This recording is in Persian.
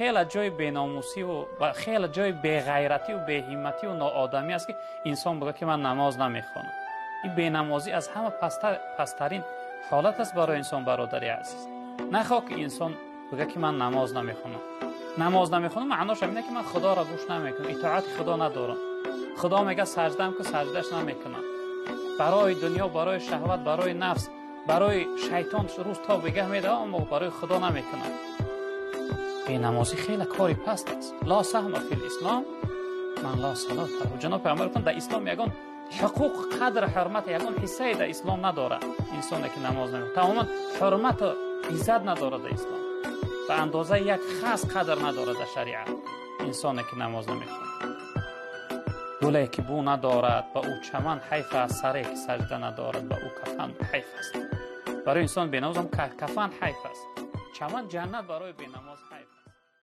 خیلی جای بیناموسی و خیلی جای بی‌غیرتی و بی‌همتی و ناآدمی است که انسان بگه که من نماز نمیخوانم. این بینمازی از همه پسترین حالت است برای انسان برادری عزیز. نخواه که انسان بگه که من نماز نمیخوانم. نماز نمیخوانم معناش اینه که من خدا را گوش نمیکنم، اطاعت خدا ندارم. خدا میگه سجده‌ام که سجدهش نمیکنم. برای دنیا، برای شهوت، برای نفس، برای شیطان روز تا بگه میده اما برای خدا نمیکنم. بینمازی خیلی کاری پست است. لا سهم فی الاسلام من لا صلات له. جناب پیامبر گفتند در اسلام یگان حقوق قدر حرمت یگان حصه در اسلام نداره انسانی که نماز نمیخونه. تماما حرمت و عزت نداره در اسلام. به اندازه یک خاص قدر نداره در شریعت انسانی که نماز نمیخونه. گلی که بو ندارد به او چمن حیف است، سری که سجده ندارد به او کفن حیف است. برای انسان بینماز هم کفن حیف است. چمن جنت برای بینماز حیف است.